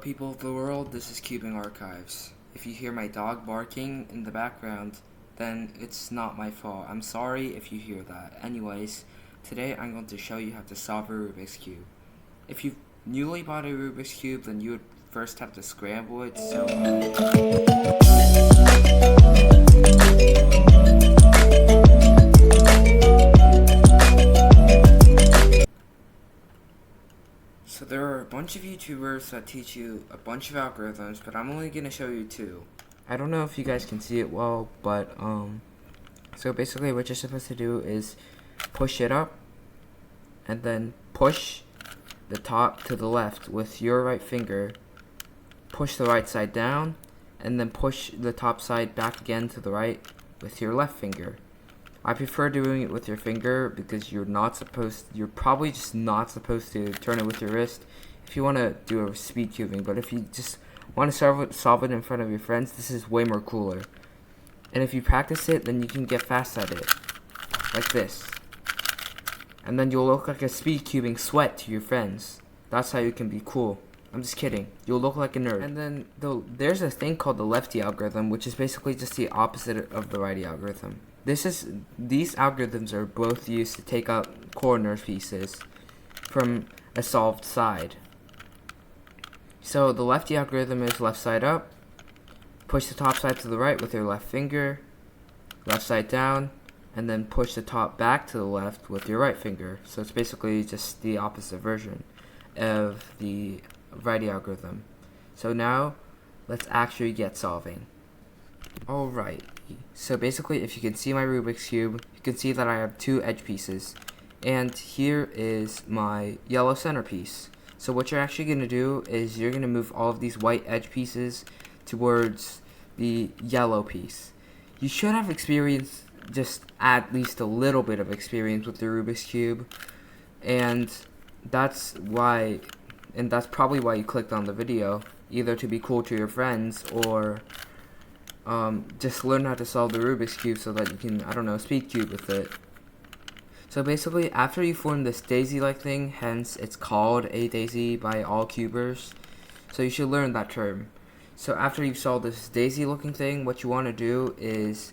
People of the world, this is Cubing Archives. If you hear my dog barking in the background, then it's not my fault. I'm sorry if you hear that. Anyways, today I'm going to show you how to solve a Rubik's Cube. If you've newly bought a Rubik's Cube, then you would first have to scramble it, So there are a bunch of YouTubers that teach you a bunch of algorithms, but I'm only going to show you two. I don't know if you guys can see it well, but so basically what you're supposed to do is push it up and then push the top to the left with your right finger, push the right side down, and then push the top side back again to the right with your left finger. I prefer doing it with your finger because you're probably just not supposed to turn it with your wrist if you want to do a speed cubing, but if you just want to solve it in front of your friends, this is way more cooler. And if you practice it, then you can get fast at it, like this. And then you'll look like a speed cubing sweat to your friends. That's how you can be cool. I'm just kidding. You'll look like a nerd. And then there's a thing called the lefty algorithm, which is basically just the opposite of the righty algorithm. These algorithms are both used to take out corner pieces from a solved side. So the lefty algorithm is left side up, push the top side to the right with your left finger, left side down, and then push the top back to the left with your right finger. So it's basically just the opposite version of the righty algorithm. So now let's actually get solving. Alright, so basically if you can see my Rubik's Cube, you can see that I have two edge pieces, and here is my yellow centerpiece. So what you're actually going to do is you're going to move all of these white edge pieces towards the yellow piece. You should have experience, just at least a little bit of experience with the Rubik's Cube, and that's probably why you clicked on the video, either to be cool to your friends or just learn how to solve the Rubik's Cube so that you can, I don't know, speed cube with it. So basically, after you form this daisy-like thing, hence it's called a daisy by all cubers, so you should learn that term. So after you've solved this daisy-looking thing, what you want to do is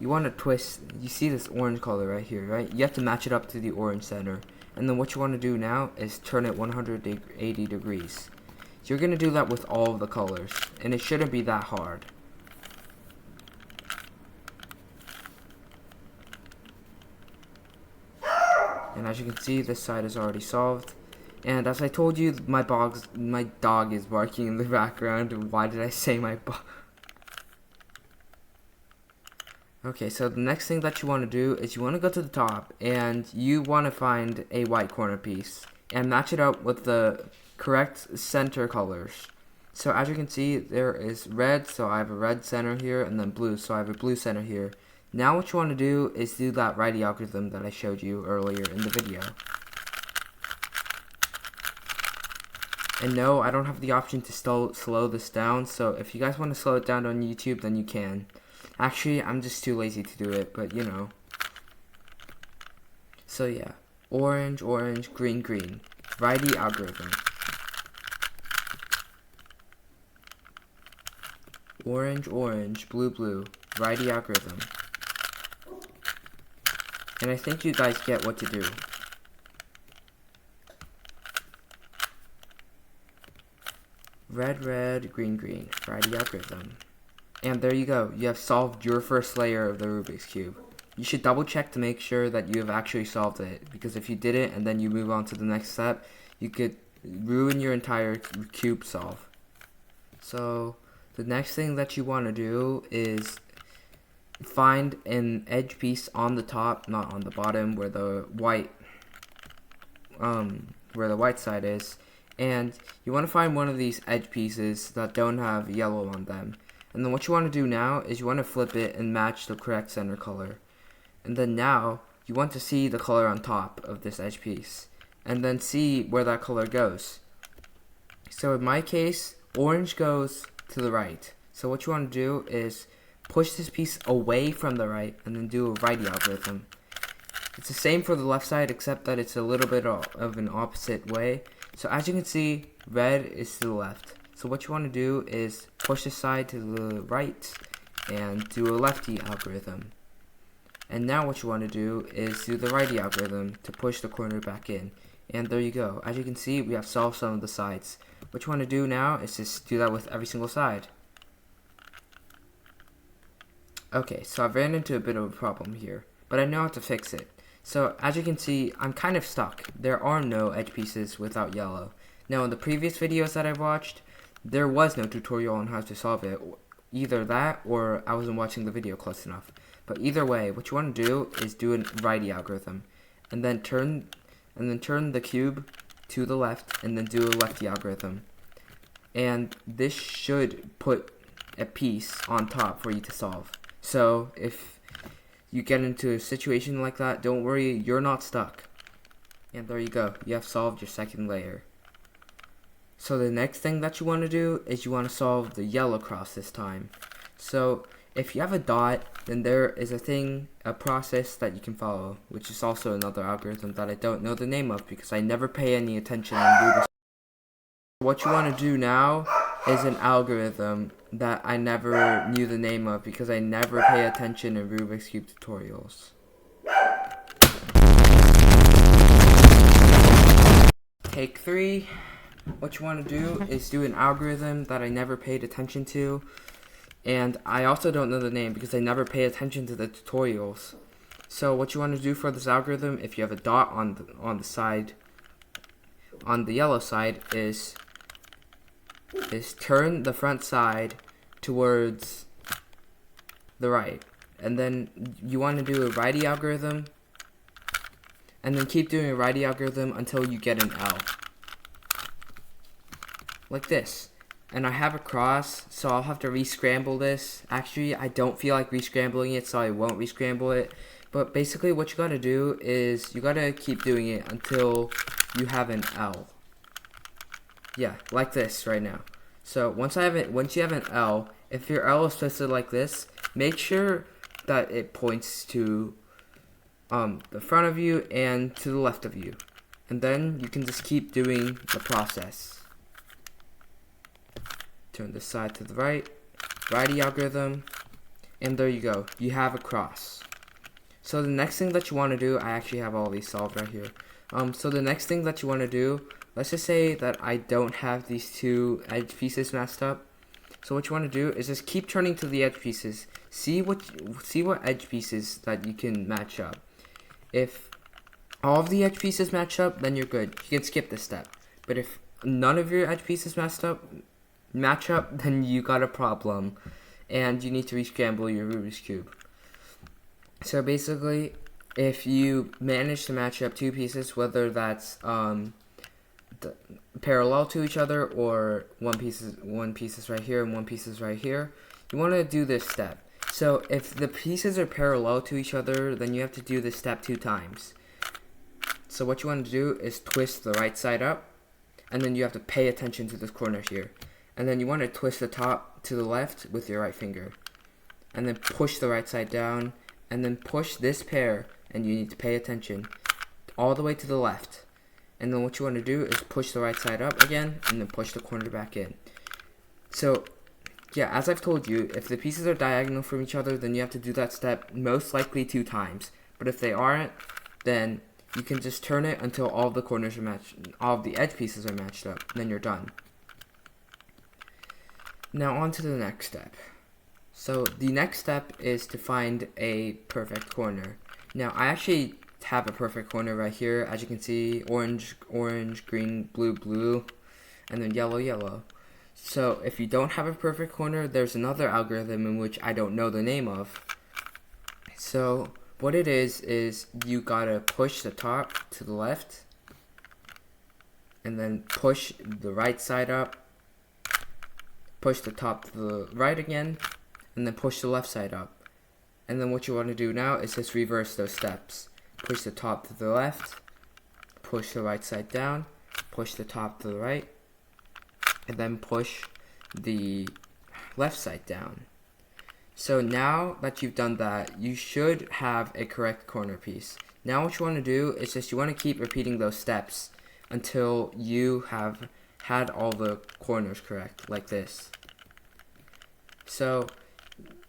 you want to twist. You see this orange color right here, right? You have to match it up to the orange center. And then what you want to do now is turn it 180 degrees. So you're going to do that with all of the colors, and it shouldn't be that hard. And as you can see, this side is already solved. And as I told you, my dog is barking in the background. Why did I say my dog? Okay, so the next thing that you want to do is you want to go to the top and you want to find a white corner piece and match it up with the correct center colors. So as you can see, there is red, so I have a red center here, and then blue, so I have a blue center here. Now what you want to do is do that righty algorithm that I showed you earlier in the video. And no, I don't have the option to slow this down, so if you guys want to slow it down on YouTube, then you can. Actually, I'm just too lazy to do it, but you know. So yeah, orange, orange, green, green. Righty algorithm. Orange, orange, blue, blue. Righty algorithm. And I think you guys get what to do. Red, red, green, green. Righty algorithm. And there you go. You have solved your first layer of the Rubik's Cube. You should double check to make sure that you have actually solved it, because if you didn't and then you move on to the next step, you could ruin your entire cube solve. So the next thing that you want to do is find an edge piece on the top, not on the bottom, where the white side is, and you want to find one of these edge pieces that don't have yellow on them. And then what you want to do now is you want to flip it and match the correct center color. And then now you want to see the color on top of this edge piece, and then see where that color goes. So in my case, orange goes to the right. So what you want to do is push this piece away from the right and then do a righty algorithm. It's the same for the left side, except that it's a little bit of an opposite way. So as you can see, red is to the left. So what you want to do is push the side to the right and do a lefty algorithm. And now what you want to do is do the righty algorithm to push the corner back in. And there you go. As you can see, we have solved some of the sides. What you want to do now is just do that with every single side. Okay, so I've ran into a bit of a problem here, but I know how to fix it. So as you can see, I'm kind of stuck. There are no edge pieces without yellow. Now in the previous videos that I've watched, there was no tutorial on how to solve it. Either that or I wasn't watching the video close enough. But either way, what you want to do is do a righty algorithm, and then turn the cube to the left, and then do a lefty algorithm. And this should put a piece on top for you to solve. So if you get into a situation like that, don't worry, you're not stuck. And there you go, you have solved your second layer. So the next thing that you want to do is you want to solve the yellow cross this time. So if you have a dot, then there is a process that you can follow, which is also another algorithm that I don't know the name of because I never pay any attention on rubiks. What you want to do now is an algorithm that I never knew the name of because I never pay attention in Rubik's Cube tutorials. Take 3. What you want to do is do an algorithm that I never paid attention to, and I also don't know the name because I never pay attention to the tutorials. So what you want to do for this algorithm, if you have a dot on the side, on the yellow side, is turn the front side towards the right, and then you want to do a righty algorithm, and then keep doing a righty algorithm until you get an L. Like this. And I have a cross, so I'll have to re-scramble this. Actually, I don't feel like re-scrambling it, so I won't re-scramble it. But basically what you gotta do is you gotta keep doing it until you have an L. Yeah, like this right now. So once you have an L, if your L is twisted like this, make sure that it points to the front of you and to the left of you. And then you can just keep doing the process. Turn this side to the right, righty algorithm, and there you go. You have a cross. So the next thing that you want to do, I actually have all these solved right here. So the next thing that you want to do, let's just say that I don't have these two edge pieces matched up. So what you want to do is just keep turning to the edge pieces. See what edge pieces that you can match up. If all of the edge pieces match up, then you're good. You can skip this step. But if none of your edge pieces match up, then you got a problem, and you need to re-scramble your Rubik's Cube. So basically, if you manage to match up two pieces, whether that's parallel to each other or one piece is right here and one piece is right here, you want to do this step. So if the pieces are parallel to each other, then you have to do this step 2 times. So what you want to do is twist the right side up, and then you have to pay attention to this corner here. And then you want to twist the top to the left with your right finger. And then push the right side down. And then push this pair, and you need to pay attention, all the way to the left. And then what you want to do is push the right side up again, and then push the corner back in. So, yeah, as I've told you, if the pieces are diagonal from each other, then you have to do that step most likely 2 times. But if they aren't, then you can just turn it until all of the corners are matched, all of the edge pieces are matched up, and then you're done. Now on to the next step. So the next step is to find a perfect corner. Now I actually have a perfect corner right here. As you can see, orange, orange, green, blue, blue, and then yellow, yellow. So if you don't have a perfect corner, there's another algorithm in which I don't know the name of. So what it is you gotta push the top to the left, and then push the right side up, push the top to the right again, and then push the left side up. And then what you want to do now is just reverse those steps. Push the top to the left, push the right side down, push the top to the right, and then push the left side down. So now that you've done that, you should have a correct corner piece. Now what you want to do is just you want to keep repeating those steps until you have had all the corners correct, like this. So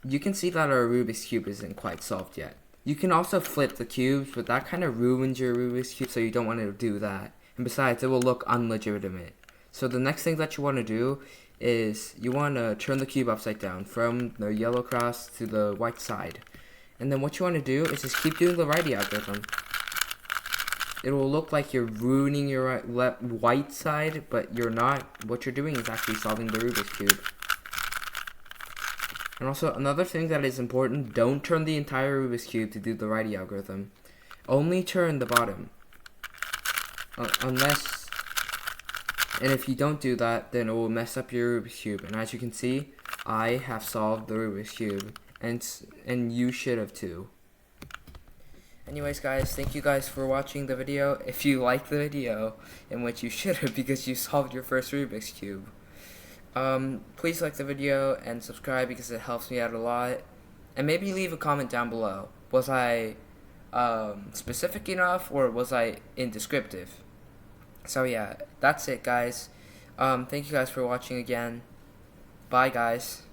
you can see that our Rubik's Cube isn't quite solved yet. You can also flip the cubes, but that kind of ruins your Rubik's Cube, so you don't want to do that. And besides, it will look unlegitimate. So the next thing that you want to do is you want to turn the cube upside down from the yellow cross to the white side. And then what you want to do is just keep doing the righty algorithm. It will look like you're ruining your white side, but you're not. What you're doing is actually solving the Rubik's Cube. And also, another thing that is important, don't turn the entire Rubik's Cube to do the righty algorithm. Only turn the bottom. Unless, and if you don't do that, then it will mess up your Rubik's Cube. And as you can see, I have solved the Rubik's Cube. And you should have too. Anyways guys, thank you guys for watching the video. If you liked the video, in which you should have because you solved your first Rubik's Cube. Please like the video and subscribe because it helps me out a lot. And maybe leave a comment down below. Was I specific enough or was I indescriptive? So yeah, that's it guys. Thank you guys for watching again. Bye guys.